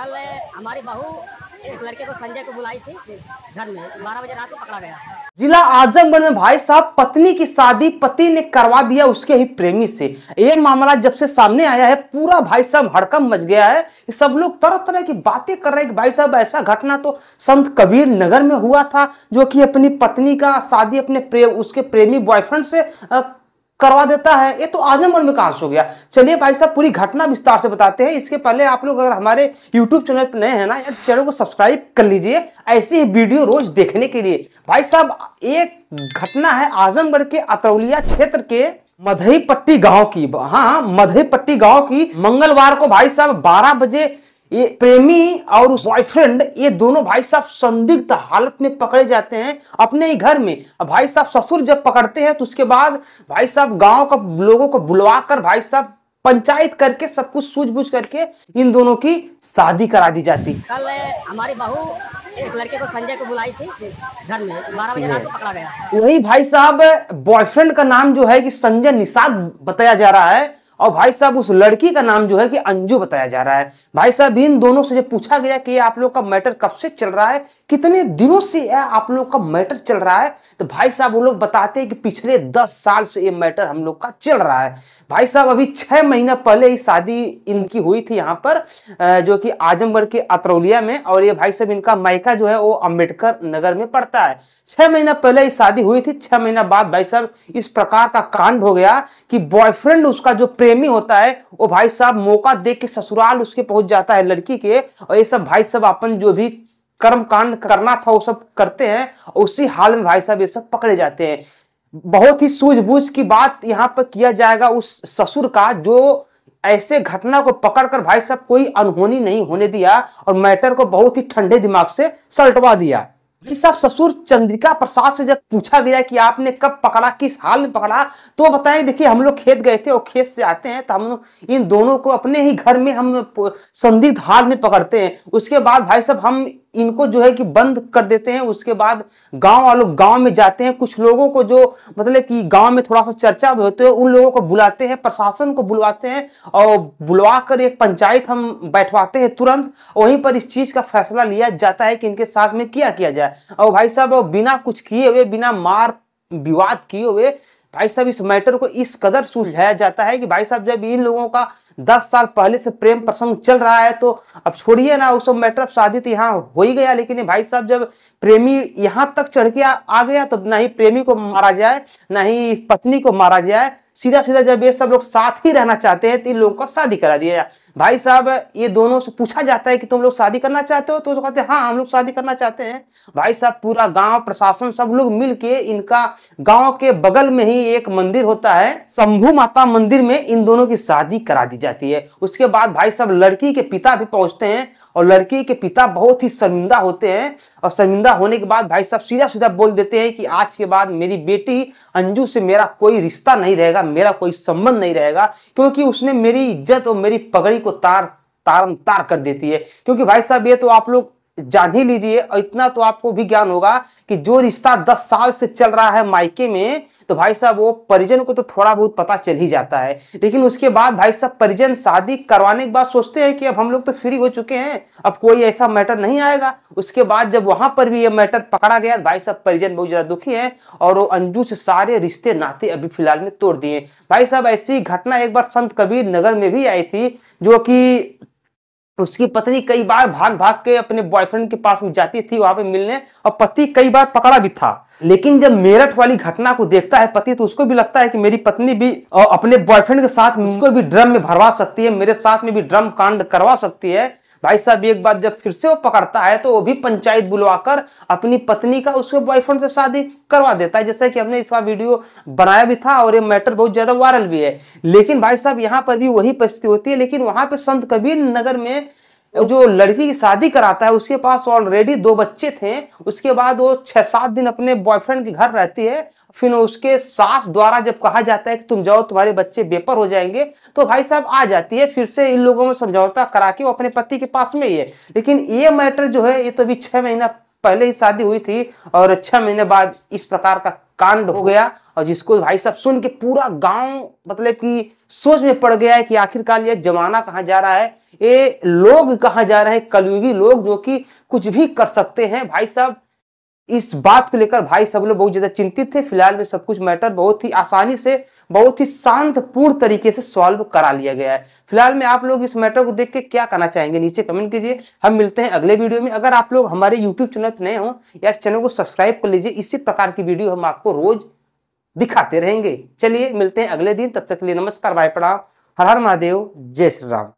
कल हमारी बहू एक लड़के को संजय को बुलाई थी घर में, 12 बजे रात को पकड़ा गया। जिला आजमगढ़ में भाई साहब पत्नी की शादी पति ने करवा दिया उसके ही प्रेमी से। ये मामला जब से सामने आया है पूरा भाई साहब हड़कंप मच गया है कि सब लोग तरह तरह की बातें कर रहे हैं कि भाई साहब ऐसा घटना तो संत कबीर नगर में हुआ था, जो कि अपनी पत्नी का शादी अपने उसके प्रेमी बॉयफ्रेंड से करवा देता है। ये तो आजमगढ़ में कहां से हो गया। चलिए भाई साहब पूरी घटना विस्तार से बताते हैं। इसके पहले आप लोग अगर हमारे YouTube चैनल पर नए हैं ना यार, चैनल को सब्सक्राइब कर लीजिए ऐसी ही वीडियो रोज देखने के लिए। भाई साहब एक घटना है आजमगढ़ के अतरौलिया क्षेत्र के मधईपट्टी गांव की। हाँ, मधईपट्टी गांव की मंगलवार को भाई साहब 12 बजे ये प्रेमी और उस बॉयफ्रेंड ये दोनों भाई साहब संदिग्ध हालत में पकड़े जाते हैं अपने ही घर में। अब भाई साहब ससुर जब पकड़ते हैं तो उसके बाद भाई साहब गांव का लोगों को बुलवाकर भाई साहब पंचायत करके सब कुछ सूझबूझ करके इन दोनों की शादी करा दी जाती। कल हमारी बहू एक लड़के को संजय को बुलाई थी घर में, 12 बजे रात को पकड़ा गया। वही भाई साहब बॉयफ्रेंड का नाम जो है कि संजय निषाद बताया जा रहा है और भाई साहब उस लड़की का नाम जो है कि अंजू बताया जा रहा है। भाई साहब इन दोनों से जब पूछा गया कि आप लोग का मैटर कब से चल रहा है, कितने दिनों से आप लोग का मैटर चल रहा है, तो भाई साहब वो लोग बताते हैं कि पिछले 10 साल से ये मैटर हम लोग का चल रहा है। भाई साहब अभी 6 महीना पहले ही शादी इनकी हुई थी यहाँ पर जो कि आजमगढ़ के अतरौलिया में, और ये भाई साहब इनका मायका जो है वो अंबेडकर नगर में पड़ता है। 6 महीना पहले ही शादी हुई थी। 6 महीना बाद भाई साहब इस प्रकार का कांड हो गया कि बॉयफ्रेंड उसका जो प्रेमी होता है वो भाई साहब मौका देख के ससुराल उसके पहुंच जाता है लड़की के, और ये सब भाई साहब अपन जो भी कर्म कांड करना था वो सब करते हैं और उसी हाल में भाई साहब ये सब पकड़े जाते हैं। बहुत ही सूझबूझ की बात यहाँ पर किया जाएगा उस ससुर का जो ऐसे घटना को पकड़कर भाई साहब कोई अनहोनी नहीं होने दिया और मैटर को बहुत ही ठंडे दिमाग से सलटवा दिया। भाई साहब ससुर चंद्रिका प्रसाद से जब पूछा गया कि आपने कब पकड़ा, किस हाल में पकड़ा, तो बताएं देखिए हम लोग खेत गए थे और खेत से आते हैं तो हम इन दोनों को अपने ही घर में हम संदिग्ध हाल में पकड़ते हैं। उसके बाद भाई साहब हम इनको जो है कि बंद कर देते हैं। उसके बाद गांव वालों गांव में जाते हैं, कुछ लोगों को जो मतलब कि गांव में थोड़ा सा चर्चा में होते हैं उन लोगों को बुलाते हैं, प्रशासन को बुलवाते हैं और बुलवा कर एक पंचायत हम बैठवाते हैं तुरंत। वहीं पर इस चीज का फैसला लिया जाता है कि इनके साथ में क्या किया जाए। और भाई साहब बिना कुछ किए हुए, बिना मार विवाद किए हुए भाई साहब इस मैटर को इस कदर सुलझाया जाता है कि भाई साहब जब इन लोगों का 10 साल पहले से प्रेम प्रसंग चल रहा है तो अब छोड़िए ना, उस मैटर ऑफ शादी तो यहाँ हो ही गया, लेकिन भाई साहब जब प्रेमी यहाँ तक चढ़ के आ गया तो ना ही प्रेमी को मारा जाए ना ही पत्नी को मारा जाए, सीधा सीधा जब ये सब लोग साथ ही रहना चाहते हैं तो इन लोगों को शादी करा दिया जाए। भाई साहब ये दोनों से पूछा जाता है कि तुम लोग शादी करना चाहते हो, तो वो कहते हैं हाँ हम लोग शादी करना चाहते हैं। भाई साहब पूरा गांव प्रशासन सब लोग मिलके इनका गांव के बगल में ही एक मंदिर होता है शंभू माता मंदिर में इन दोनों की शादी करा दी जाती है। उसके बाद भाई साहब लड़की के पिता भी पहुंचते हैं और लड़की के पिता बहुत ही शर्मिंदा होते हैं और शर्मिंदा होने के बाद भाई साहब सीधा सीधा बोल देते हैं कि आज के बाद मेरी बेटी अंजू से मेरा कोई रिश्ता नहीं रहेगा, मेरा कोई संबंध नहीं रहेगा, क्योंकि उसने मेरी इज्जत और मेरी पगड़ी को तार कर देती है। क्योंकि भाई साहब ये तो आप लोग जान ही लीजिए और इतना तो आपको भी ज्ञान होगा कि जो रिश्ता 10 साल से चल रहा है मायके में तो भाई साहब वो परिजन को तो थोड़ा बहुत पता चल ही जाता है, लेकिन उसके बाद भाई साहब परिजन शादी करवाने के बाद सोचते हैं कि अब हम लोग तो फ्री हो चुके हैं, अब कोई ऐसा मैटर नहीं आएगा। उसके बाद जब वहां पर भी ये मैटर पकड़ा गया भाई साहब परिजन बहुत ज्यादा दुखी हैं और वो अंजू से सारे रिश्ते नाते अभी फिलहाल में तोड़ दिए। भाई साहब ऐसी घटना एक बार संत कबीर नगर में भी आई थी, जो कि उसकी पत्नी कई बार भाग भाग के अपने बॉयफ्रेंड के पास में जाती थी वहां पे मिलने और पति कई बार पकड़ा भी था। लेकिन जब मेरठ वाली घटना को देखता है पति तो उसको भी लगता है कि मेरी पत्नी भी अपने बॉयफ्रेंड के साथ मुझको भी ड्रम में भरवा सकती है, मेरे साथ में भी ड्रम कांड करवा सकती है। भाई साहब एक बार जब फिर से वो पकड़ता है तो वो भी पंचायत बुलवाकर अपनी पत्नी का उसके बॉयफ्रेंड से शादी करवा देता है, जैसे कि हमने इसका वीडियो बनाया भी था और ये मैटर बहुत ज्यादा वायरल भी है। लेकिन भाई साहब यहाँ पर भी वही परिस्थिति होती है, लेकिन वहां पे संत कबीर नगर में जो लड़की की शादी कराता है उसके पास ऑलरेडी 2 बच्चे थे। उसके बाद वो 6-7 दिन अपने बॉयफ्रेंड के घर रहती है, फिर उसके सास द्वारा जब कहा जाता है कि तुम जाओ तुम्हारे बच्चे बेपर हो जाएंगे तो भाई साहब आ जाती है, फिर से इन लोगों में समझौता करा के वो अपने पति के पास में ही है। लेकिन ये मैटर जो है ये तो अभी 6 महीना पहले ही शादी हुई थी और 6 महीने बाद इस प्रकार का कांड हो गया और जिसको भाई साहब सुन के पूरा गांव मतलब कि सोच में पड़ गया है कि आखिरकार ये जमाना कहाँ जा रहा है। ये लोग कहाँ जा रहे हैं, कलयुगी लोग जो कि कुछ भी कर सकते हैं। भाई साहब इस बात को लेकर भाई सब लोग बहुत ज्यादा चिंतित थे। फिलहाल में सब कुछ मैटर बहुत ही आसानी से, बहुत ही शांतपूर्ण तरीके से सॉल्व करा लिया गया है। फिलहाल में आप लोग इस मैटर को देख के क्या कहना चाहेंगे नीचे कमेंट कीजिए। हम मिलते हैं अगले वीडियो में। अगर आप लोग हमारे यूट्यूब चैनल पर नए हो यार, चैनल को सब्सक्राइब कर लीजिए। इसी प्रकार की वीडियो हम आपको रोज दिखाते रहेंगे। चलिए मिलते हैं अगले दिन, तब तक के लिए नमस्कार, बाय, प्रणाम, हर हर महादेव, जय श्री राम।